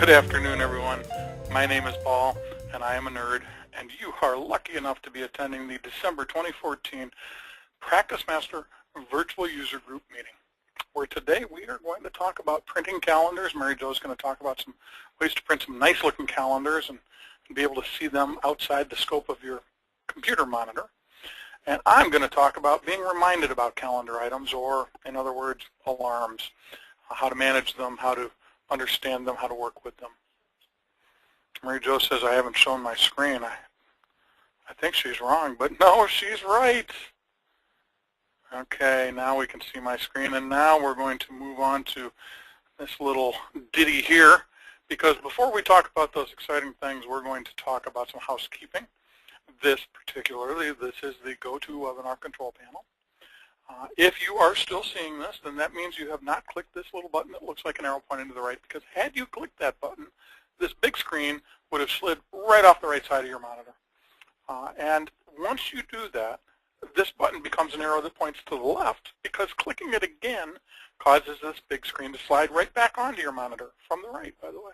Good afternoon, everyone. My name is Paul, and I am a nerd, and you are lucky enough to be attending the December 2014 PracticeMaster Virtual User Group meeting, where today we are going to talk about printing calendars. Mary Jo is going to talk about some ways to print some nice-looking calendars and be able to see them outside the scope of your computer monitor. And I'm going to talk about being reminded about calendar items, or in other words, alarms, how to manage them, how to understand them, how to work with them. Mary Jo says I haven't shown my screen. I think she's wrong, but no, she's right. Okay, now we can see my screen, and now we're going to move on to this little ditty here, because before we talk about those exciting things, we're going to talk about some housekeeping. This is the go-to webinar control panel. If you are still seeing this, then that means you have not clicked this little button that looks like an arrow pointing to the right, because had you clicked that button, this big screen would have slid right off the right side of your monitor. And once you do that, this button becomes an arrow that points to the left, because clicking it again causes this big screen to slide right back onto your monitor from the right, by the way.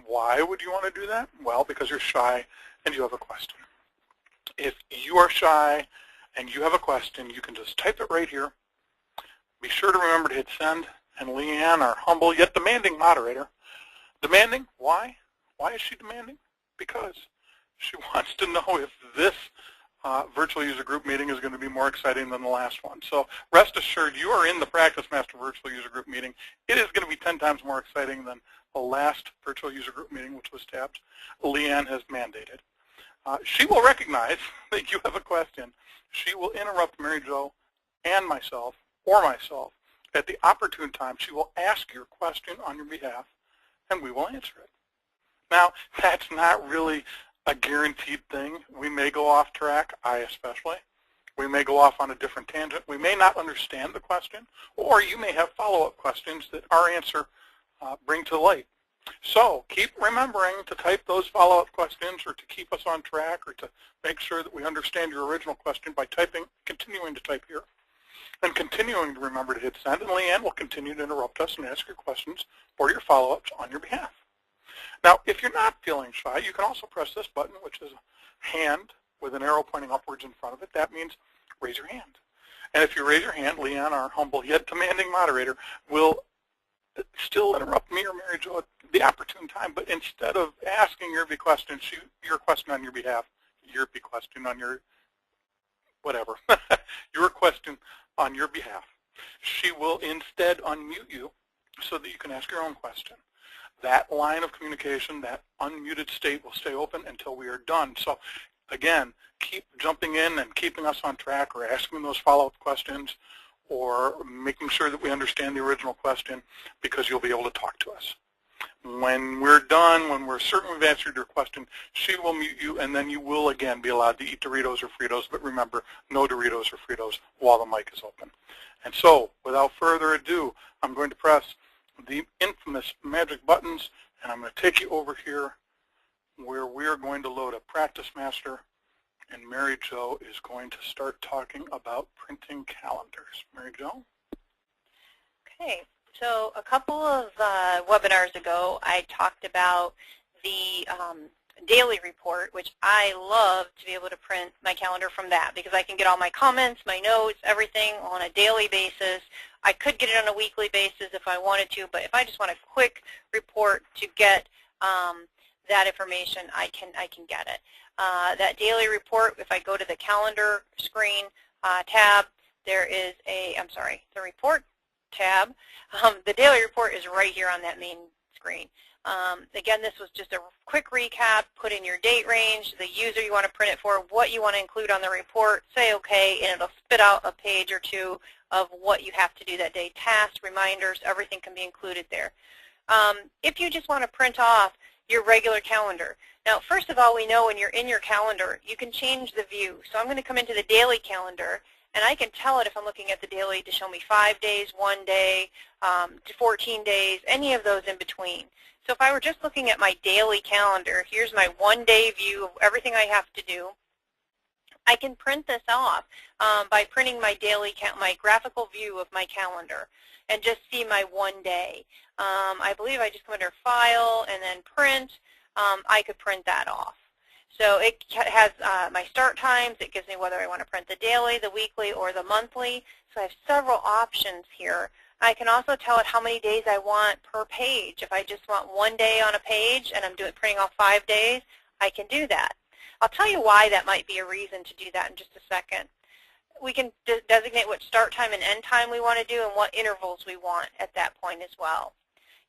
Why would you want to do that? Well, because you're shy and you have a question. If you are shy and you have a question, you can just type it right here. Be sure to remember to hit send. And Leanne, our humble yet demanding moderator, demanding, why? Why is she demanding? Because she wants to know if this virtual user group meeting is going to be more exciting than the last one. So rest assured, you are in the PracticeMaster virtual user group meeting. It is going to be 10 times more exciting than the last virtual user group meeting, which was tabbed. Leanne has mandated. She will recognize that you have a question. She will interrupt Mary Jo and myself, at the opportune time. She will ask your question on your behalf, and we will answer it. Now, that's not really a guaranteed thing. We may go off track, I especially. We may go off on a different tangent. We may not understand the question, or you may have follow-up questions that our answer bring to light. So keep remembering to type those follow-up questions, or to keep us on track, or to make sure that we understand your original question by continuing to type here, and continuing to remember to hit send. And Leanne will continue to interrupt us and ask your questions or your follow-ups on your behalf. Now, if you're not feeling shy, you can also press this button, which is a hand with an arrow pointing upwards in front of it. That means raise your hand. And if you raise your hand, Leanne, our humble yet demanding moderator, will still interrupt me or Mary Jo at the opportune time, but instead of asking your question on your behalf, your question on your whatever, your question on your behalf, she will instead unmute you so that you can ask your own question. That line of communication, that unmuted state, will stay open until we are done. So again, keep jumping in and keeping us on track, or asking those follow-up questions, or making sure that we understand the original question, because you'll be able to talk to us. When we're done, when we're certain we've answered your question, she will mute you, and then you will again be allowed to eat Doritos or Fritos, but remember, no Doritos or Fritos while the mic is open. And so, without further ado, I'm going to press the infamous magic buttons, and I'm going to take you over here where we are going to load up PracticeMaster, and Mary Jo is going to start talking about printing calendars. Mary Jo? Okay, so a couple of webinars ago, I talked about the daily report, which I love to be able to print my calendar from that, because I can get all my comments, my notes, everything on a daily basis. I could get it on a weekly basis if I wanted to, but if I just want a quick report to get that information, I can get it. That daily report, if I go to the calendar screen tab, there is the report tab. The daily report is right here on that main screen. Again, this was just a quick recap. Put in your date range, the user you want to print it for, what you want to include on the report, say OK, and it'll spit out a page or two of what you have to do that day. Tasks, reminders, everything can be included there. If you just want to print off your regular calendar. Now, first of all, we know when you're in your calendar, you can change the view. So I'm going to come into the daily calendar, and I can tell it if I'm looking at the daily to show me 5 days, 1 day, 14 days, any of those in between. So if I were just looking at my daily calendar, here's my 1-day view of everything I have to do. I can print this off by printing my graphical view of my calendar. and just see my one day. I believe I just come under File and then Print. I could print that off. So it has my start times. It gives me whether I want to print the daily, the weekly, or the monthly. So I have several options here. I can also tell it how many days I want per page. If I just want one day on a page and I'm printing off 5 days, I can do that. I'll tell you why that might be a reason to do that in just a second. We can designate what start time and end time we want to do and what intervals we want at that point as well.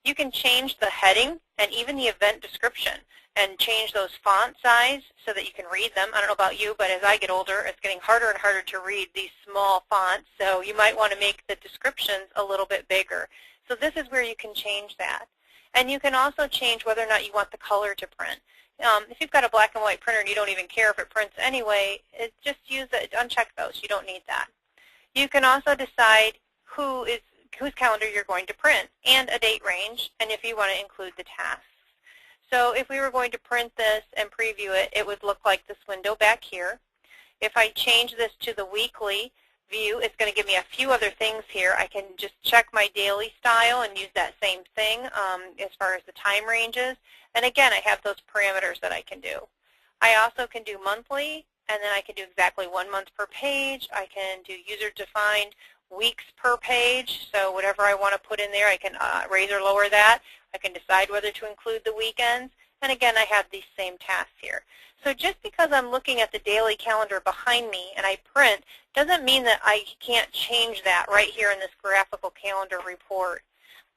You can change the heading and even the event description and change those font size so that you can read them. I don't know about you, but as I get older, it's getting harder and harder to read these small fonts, so you might want to make the descriptions a little bit bigger. So this is where you can change that. And you can also change whether or not you want the color to print. If you've got a black and white printer and you don't even care if it prints anyway, just uncheck those. You don't need that. You can also decide whose calendar you're going to print and a date range, and if you want to include the tasks. So if we were going to print this and preview it, it would look like this window back here. If I change this to the weekly view, it's going to give me a few other things here. I can just check my daily style and use that same thing as far as the time ranges. And again, I have those parameters that I can do. I also can do monthly, and then I can do exactly 1 month per page. I can do user-defined weeks per page, so whatever I want to put in there, I can raise or lower that. I can decide whether to include the weekends, and again, I have these same tasks here. So just because I'm looking at the daily calendar behind me and I print doesn't mean that I can't change that right here in this graphical calendar report.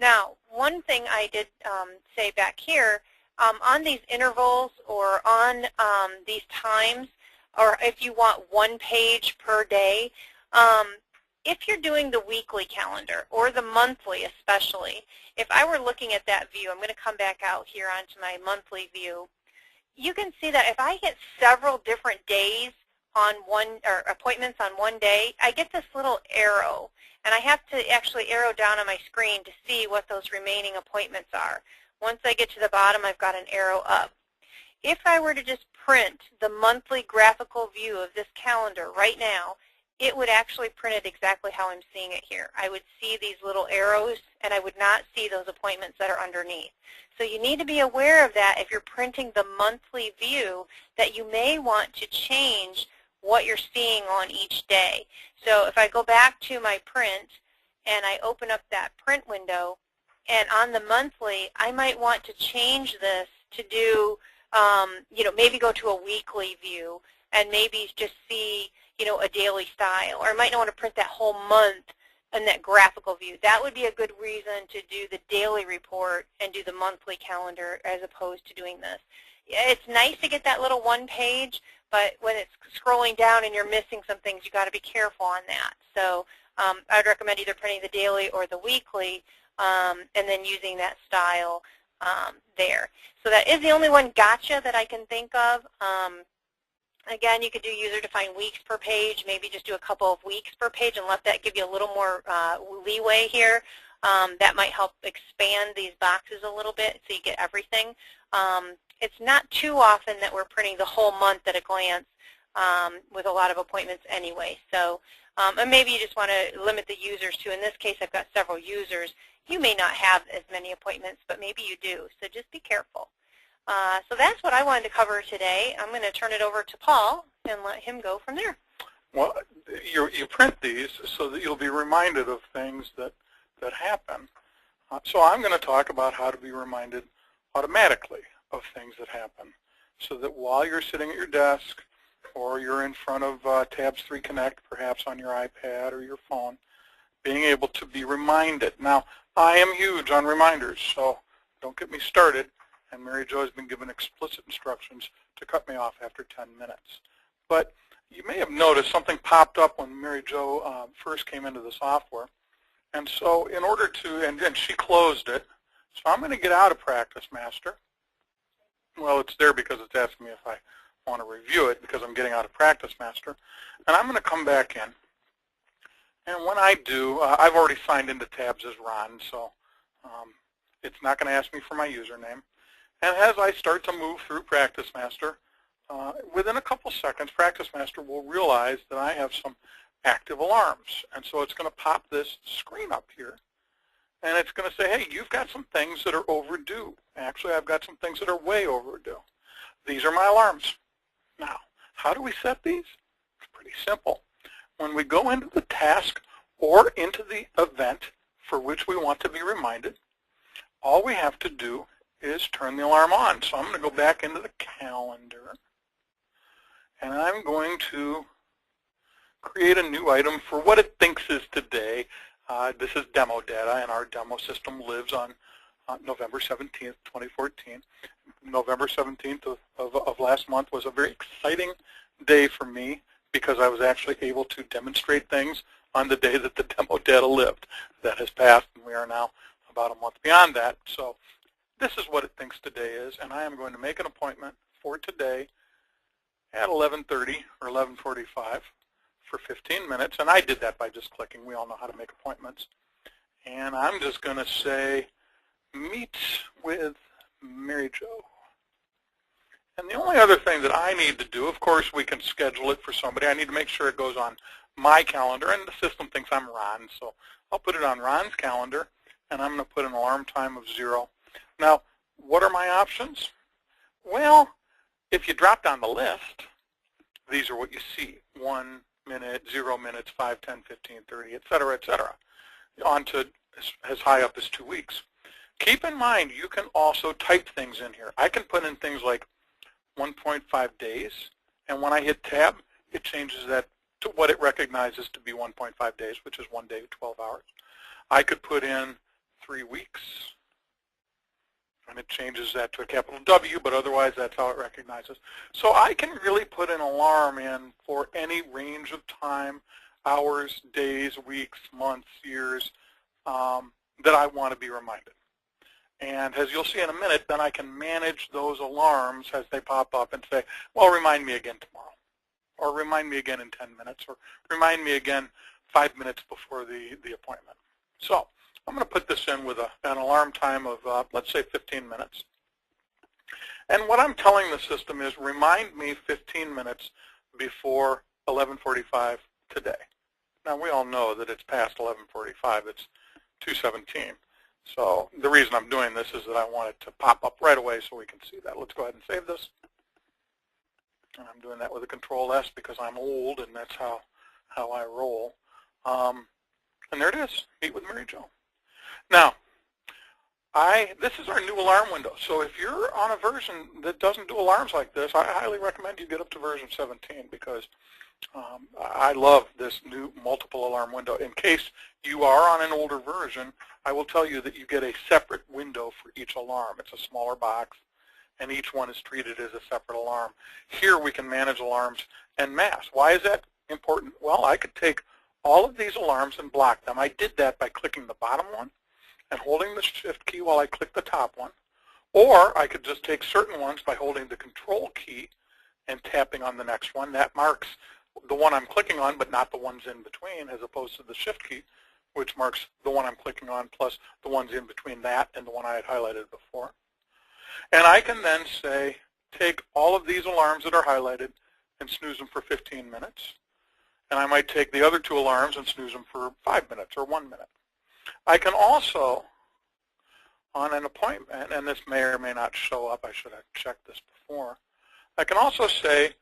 Now, one thing I did say back here, on these intervals or on these times, or if you want 1 page per day, if you're doing the weekly calendar or the monthly especially, if I were looking at that view, I'm going to come back out here onto my monthly view, you can see that if I get several different days on or appointments on one day, I get this little arrow, and I have to actually arrow down on my screen to see what those remaining appointments are. Once I get to the bottom, I've got an arrow up. If I were to just print the monthly graphical view of this calendar right now, it would actually print it exactly how I'm seeing it here. I would see these little arrows, and I would not see those appointments that are underneath. So you need to be aware of that if you're printing the monthly view, that you may want to change what you're seeing on each day. So if I go back to my print and I open up that print window, and on the monthly, I might want to change this to do, maybe go to a weekly view and maybe just see, a daily style. Or I might not want to print that whole month in that graphical view. That would be a good reason to do the daily report and do the monthly calendar as opposed to doing this. It's nice to get that little 1 page, but when it's scrolling down and you're missing some things, you've got to be careful on that. So I would recommend either printing the daily or the weekly, and then using that style there. So that is the only one gotcha that I can think of. Again, you could do user-defined weeks per page, maybe just do a couple of weeks per page and let that give you a little more leeway here. That might help expand these boxes a little bit so you get everything. It's not too often that we're printing the whole month at a glance with a lot of appointments anyway. So, and maybe you just want to limit the users to, in this case I've got several users. You may not have as many appointments, but maybe you do, so just be careful. So that's what I wanted to cover today. I'm going to turn it over to Paul and let him go from there. Well, you print these so that you'll be reminded of things that happen. So I'm going to talk about how to be reminded automatically of things that happen, so that while you're sitting at your desk or you're in front of Tabs 3 Connect, perhaps on your iPad or your phone, being able to be reminded. Now, I am huge on reminders, so don't get me started. And Mary Jo has been given explicit instructions to cut me off after 10 minutes. But you may have noticed something popped up when Mary Jo first came into the software. And so in order to, and she closed it, so I'm going to get out of PracticeMaster. Well, it's there because it's asking me if I want to review it because I'm getting out of PracticeMaster. And I'm going to come back in. And when I do, I've already signed into Tabs as Ron, so it's not going to ask me for my username. And as I start to move through PracticeMaster, within a couple seconds, PracticeMaster will realize that I have some active alarms. And so it's going to pop this screen up here and it's going to say, hey, you've got some things that are overdue. Actually, I've got some things that are way overdue. These are my alarms. Now, how do we set these? It's pretty simple. When we go into the task or into the event for which we want to be reminded, all we have to do is turn the alarm on. So I'm going to go back into the calendar, and I'm going to create a new item for what it thinks is today. This is demo data, and our demo system lives on November 17th, 2014. November 17th of last month was a very exciting day for me because I was actually able to demonstrate things on the day that the demo data lived. That has passed, and we are now about a month beyond that. So this is what it thinks today is, and I am going to make an appointment for today at 11:30 or 11:45 for 15 minutes, and I did that by just clicking. We all know how to make appointments. And I'm just going to say, meet with Mary Jo. And the only other thing that I need to do, of course, we can schedule it for somebody. I need to make sure it goes on my calendar, and the system thinks I'm Ron, so I'll put it on Ron's calendar, and I'm going to put an alarm time of 0. Now, what are my options? Well, if you drop down the list, these are what you see: 1 minute, 0 minutes, 5, 10, 15, 30, et cetera, on to as high up as 2 weeks. Keep in mind, you can also type things in here. I can put in things like 1.5 days, and when I hit tab, it changes that to what it recognizes to be 1.5 days, which is 1 day, 12 hours. I could put in 3 weeks, and it changes that to a capital W, but otherwise that's how it recognizes. So I can really put an alarm in for any range of time, hours, days, weeks, months, years, that I want to be reminded. And as you'll see in a minute, then I can manage those alarms as they pop up and say, well, remind me again tomorrow, or remind me again in 10 minutes, or remind me again 5 minutes before the appointment. So I'm going to put this in with an alarm time of, let's say, 15 minutes. And what I'm telling the system is, remind me 15 minutes before 11:45 today. Now, we all know that it's past 11:45. It's 2:17. So the reason I'm doing this is that I want it to pop up right away so we can see that. Let's go ahead and save this. And I'm doing that with a Control S because I'm old, and that's how I roll. And there it is, Meet with Mary Jo. Now, this is our new alarm window. So if you're on a version that doesn't do alarms like this, I highly recommend you get up to version 17 because I love this new multiple alarm window. In case you are on an older version, I will tell you that you get a separate window for each alarm. It's a smaller box, and each one is treated as a separate alarm. Here we can manage alarms en masse. Why is that important? Well, I could take all of these alarms and block them. I did that by clicking the bottom one and holding the Shift key while I click the top one. Or I could just take certain ones by holding the Control key and tapping on the next one. That marks the one I'm clicking on, but not the ones in between, as opposed to the Shift key, which marks the one I'm clicking on plus the ones in between that and the one I had highlighted before. And I can then say, take all of these alarms that are highlighted and snooze them for 15 minutes. And I might take the other 2 alarms and snooze them for 5 minutes or 1 minute. I can also, on an appointment, and this may or may not show up, I should have checked this before, I can also say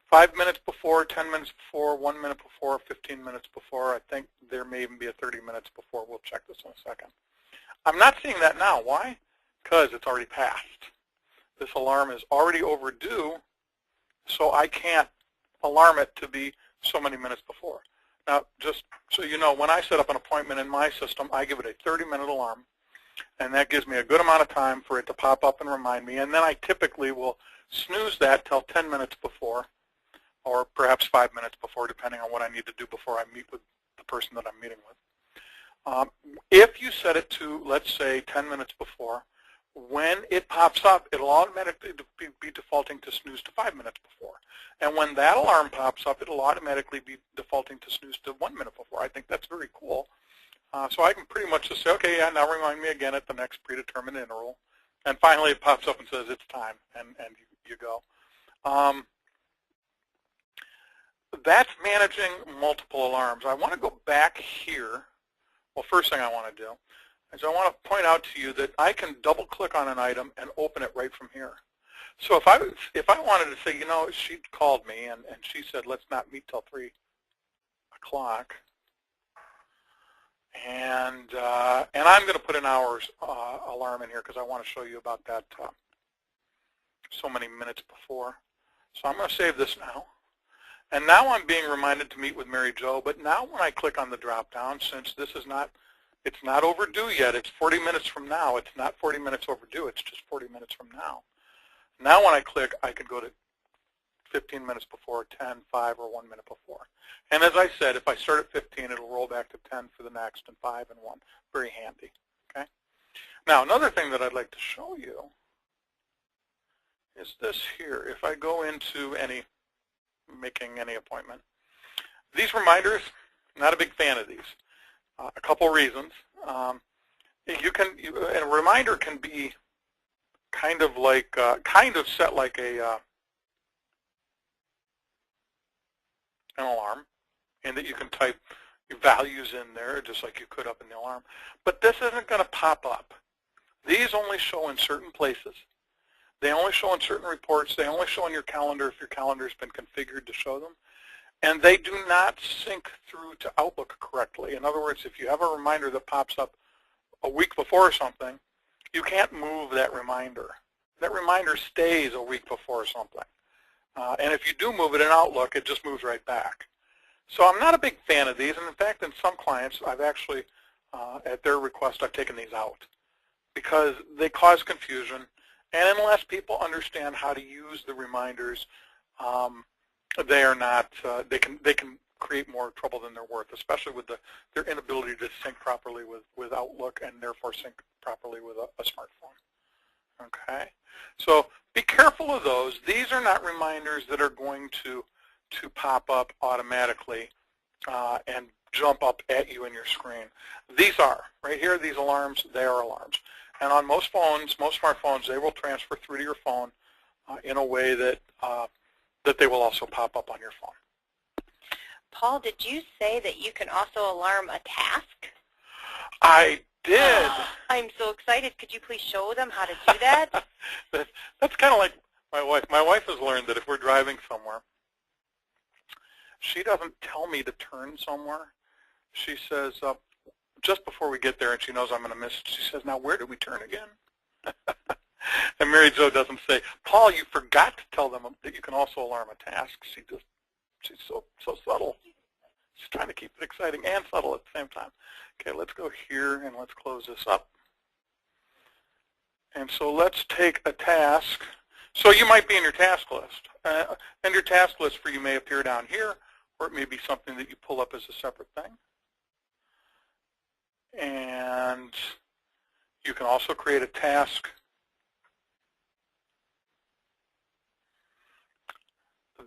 5 minutes before, 10 minutes before, 1 minute before, 15 minutes before. I think there may even be a 30 minutes before. We'll check this in a second. I'm not seeing that now. Why? Because it's already passed. This alarm is already overdue, so I can't alarm it to be so many minutes before. Now, just so you know, when I set up an appointment in my system, I give it a 30-minute alarm, and that gives me a good amount of time for it to pop up and remind me, and then I typically will snooze that till 10 minutes before, or perhaps 5 minutes before, depending on what I need to do before I meet with the person that I'm meeting with. If you set it to, let's say, 10 minutes before, when it pops up, it'll automatically be defaulting to snooze to 5 minutes before. And when that alarm pops up, it'll automatically be defaulting to snooze to 1 minute before. I think that's very cool. So I can pretty much just say, okay, yeah, now remind me again at the next predetermined interval. And finally it pops up and says it's time, and you go. That's managing multiple alarms. I want to go back here. Well, first thing I want to do is I want to point out to you that I can double click on an item and open it right from here. So if I wanted to say, you know, she called me and she said, let's not meet till 3 o'clock, and I'm going to put an hour's alarm in here because I want to show you about that so many minutes before. So I'm going to save this now. And now I'm being reminded to meet with Mary Jo, but now when I click on the drop down, since this is not, it's not overdue yet, it's 40 minutes from now, it's not 40 minutes overdue, it's just 40 minutes from now. Now when I click, I could go to 15 minutes before, 10, 5, or 1 minute before. And as I said, if I start at 15, it'll roll back to 10 for the next, and 5 and 1. Very handy. Okay. Now another thing that I'd like to show you is this here. If I go into making any appointment, these reminders, not a big fan of these. A couple reasons. A reminder can be kind of set like an alarm, in that you can type your values in there just like you could up in the alarm. But this isn't going to pop up. These only show in certain places. They only show in certain reports. They only show in your calendar if your calendar has been configured to show them. And they do not sync through to Outlook correctly. In other words, if you have a reminder that pops up a week before or something, you can't move that reminder. That reminder stays a week before or something. And if you do move it in Outlook, it just moves right back. So I'm not a big fan of these. And in fact, in some clients, I've actually, at their request, I've taken these out because they cause confusion. And unless people understand how to use the reminders, they are not. They can create more trouble than they're worth, especially with their inability to sync properly with Outlook and therefore sync properly with a smartphone. Okay, so be careful of those. These are not reminders that are going to pop up automatically and jump up at you in your screen. These are right here. These alarms, they are alarms. And on most phones, most smartphones, they will transfer through to your phone in a way that that they will also pop up on your phone. Paul, did you say that you can also alarm a task? I did. I'm so excited. Could you please show them how to do that? That's kind of like my wife. My wife has learned that if we're driving somewhere, she doesn't tell me to turn somewhere. She says, just before we get there, and she knows I'm going to miss it, she says, now where do we turn again? And Mary Jo doesn't say, Paul, you forgot to tell them that you can also alarm a task. She's so subtle. She's trying to keep it exciting and subtle at the same time. Okay, let's go here and let's close this up. And so let's take a task. So you might be in your task list. And your task list for you may appear down here, or it may be something that you pull up as a separate thing. And you can also create a task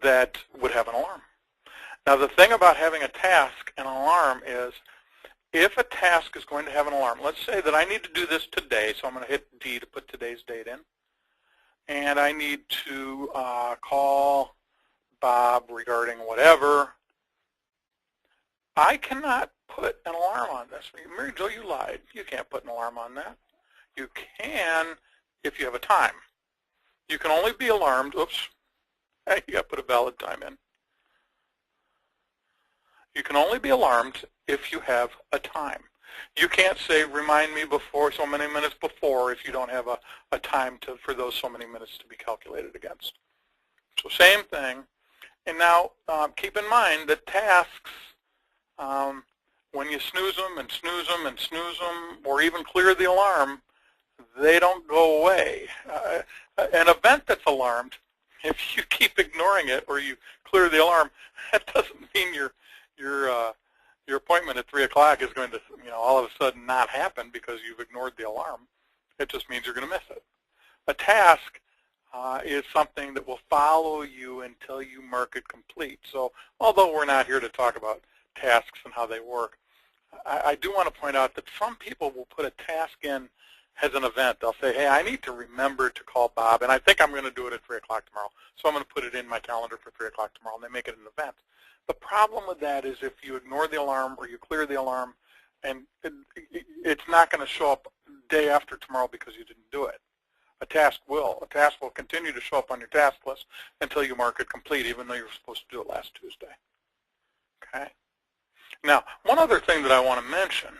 that would have an alarm. Now the thing about having a task and an alarm is if a task is going to have an alarm, let's say that I need to do this today, so I'm going to hit D to put today's date in, and I need to call Bob regarding whatever, I cannot put an alarm on this. Mary Jo, you lied. You can't put an alarm on that. You can if you have a time. You can only be alarmed. Oops. Hey, you got to put a valid time in. You can only be alarmed if you have a time. You can't say, remind me before so many minutes before if you don't have a time for those so many minutes to be calculated against. So same thing. And now keep in mind that tasks, when you snooze them and snooze them and snooze them, or even clear the alarm, they don't go away. An event that's alarmed, if you keep ignoring it or you clear the alarm, that doesn't mean your appointment at 3 o'clock is going to, all of a sudden not happen because you've ignored the alarm. It just means you're going to miss it. A task is something that will follow you until you mark it complete. So although we're not here to talk about tasks and how they work, I do want to point out that some people will put a task in as an event. They'll say, hey, I need to remember to call Bob, and I think I'm going to do it at 3 o'clock tomorrow, so I'm going to put it in my calendar for 3 o'clock tomorrow, and they make it an event. The problem with that is if you ignore the alarm or you clear the alarm and it's not going to show up day after tomorrow because you didn't do it. A task will. A task will continue to show up on your task list until you mark it complete, even though you were supposed to do it last Tuesday. Okay? Now, one other thing that I want to mention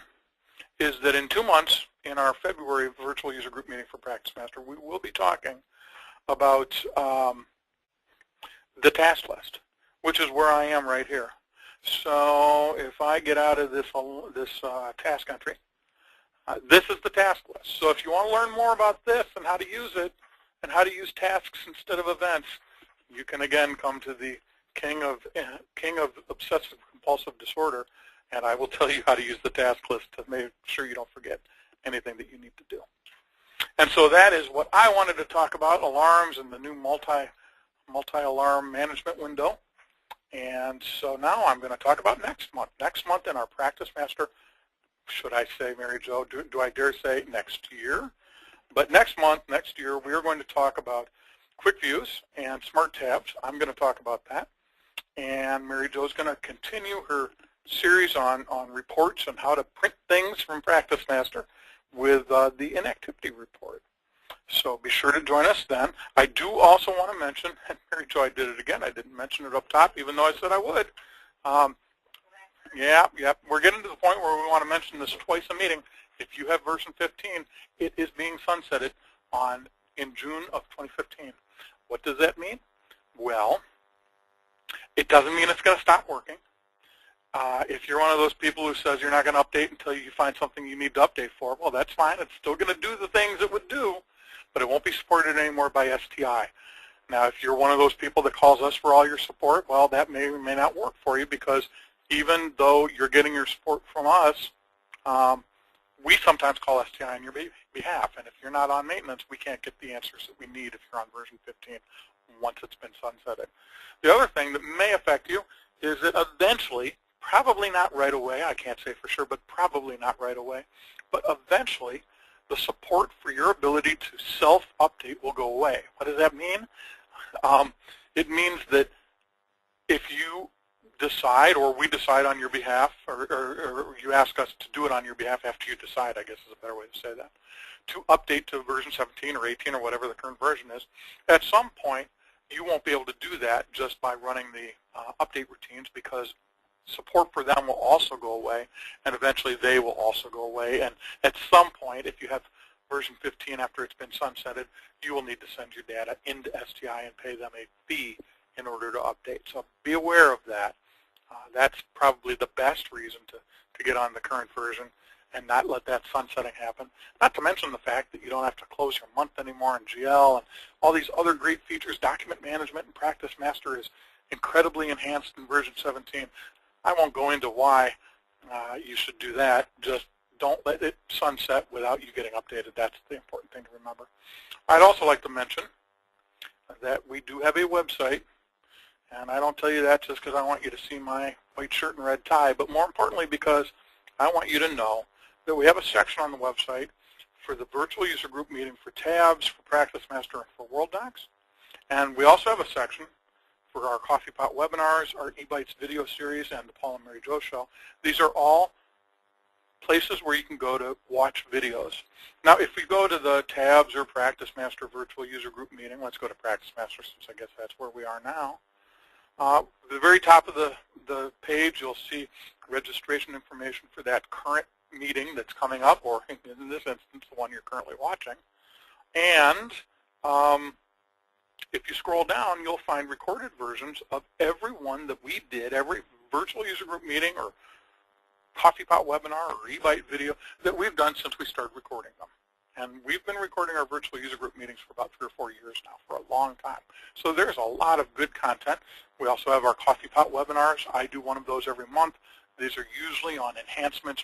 is that in 2 months, in our February virtual user group meeting for PracticeMaster, we will be talking about the task list, which is where I am right here. So if I get out of this task entry, this is the task list. So if you want to learn more about this and how to use it and how to use tasks instead of events, you can again come to the king of obsessive compulsive disorder, and I will tell you how to use the task list to make sure you don't forget anything that you need to do. And so that is what I wanted to talk about, alarms and the new multi-alarm management window. And so now I'm going to talk about next month. Next month in our PracticeMaster, should I say, Mary Jo, do I dare say next year? But next month, next year, we are going to talk about quick views and smart tabs. I'm going to talk about that. And Mary Jo is going to continue her series on reports and how to print things from PracticeMaster with the inactivity report. So be sure to join us then. I do also want to mention, and Mary Jo, I did it again. I didn't mention it up top, even though I said I would. Yeah, we're getting to the point where we want to mention this twice a meeting. If you have version 15, it is being sunsetted in June of 2015. What does that mean? Well, it doesn't mean it's going to stop working. If you're one of those people who says you're not going to update until you find something you need to update for, well, that's fine. It's still going to do the things it would do, but it won't be supported anymore by STI. Now, if you're one of those people that calls us for all your support, well, that may or may not work for you, because even though you're getting your support from us, we sometimes call STI on your behalf. And if you're not on maintenance, we can't get the answers that we need if you're on version 15 once it's been sunsetted. The other thing that may affect you is that eventually, probably not right away, I can't say for sure, but probably not right away, but eventually the support for your ability to self-update will go away. What does that mean? It means that if you decide, or we decide on your behalf, or you ask us to do it on your behalf after you decide, I guess is a better way to say that, to update to version 17 or 18 or whatever the current version is, at some point you won't be able to do that just by running the update routines, because support for them will also go away, and eventually they will also go away. And at some point, if you have version 15 after it's been sunsetted, you will need to send your data into STI and pay them a fee in order to update. So be aware of that. That's probably the best reason to get on the current version and not let that sunsetting happen. Not to mention the fact that you don't have to close your month anymore in GL and all these other great features. Document management and PracticeMaster is incredibly enhanced in version 17. I won't go into why you should do that. Just don't let it sunset without you getting updated. That's the important thing to remember. I'd also like to mention that we do have a website, and I don't tell you that just because I want you to see my white shirt and red tie, but more importantly because I want you to know that we have a section on the website for the virtual user group meeting for tabs, for PracticeMaster, and for World Docs. And we also have a section for our Coffee Pot webinars, our eBytes video series, and the Paul and Mary Jo show. These are all places where you can go to watch videos. Now, if we go to the tabs or PracticeMaster virtual user group meeting, let's go to PracticeMaster since I guess that's where we are now. At the very top of the page, you'll see registration information for that current meeting that's coming up, or in this instance, the one you're currently watching. And if you scroll down, you'll find recorded versions of every one that we did, every virtual user group meeting or Coffee Pot webinar or eByte video that we've done since we started recording them. And we've been recording our virtual user group meetings for about 3 or 4 years now, for a long time. So there's a lot of good content. We also have our Coffee Pot webinars. I do one of those every month. These are usually on enhancements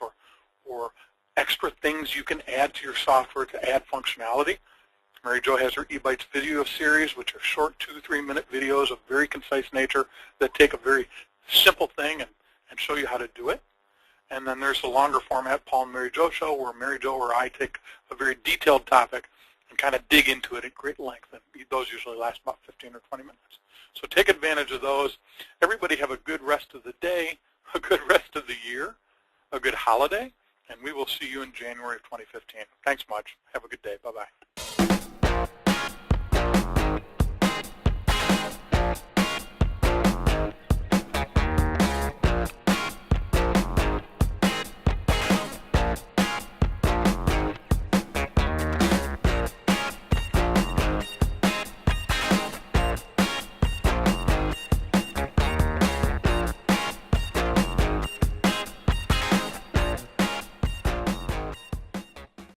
or extra things you can add to your software to add functionality. Mary Jo has her eBytes video series, which are short 2 to 3 minute videos of very concise nature that take a very simple thing and show you how to do it. And then there's the longer format Paul and Mary Jo show, where Mary Jo or I take a very detailed topic and kind of dig into it at great length. And those usually last about 15 or 20 minutes. So take advantage of those. Everybody have a good rest of the day, a good rest of the year, a good holiday, and we will see you in January of 2015. Thanks much. Have a good day. Bye-bye.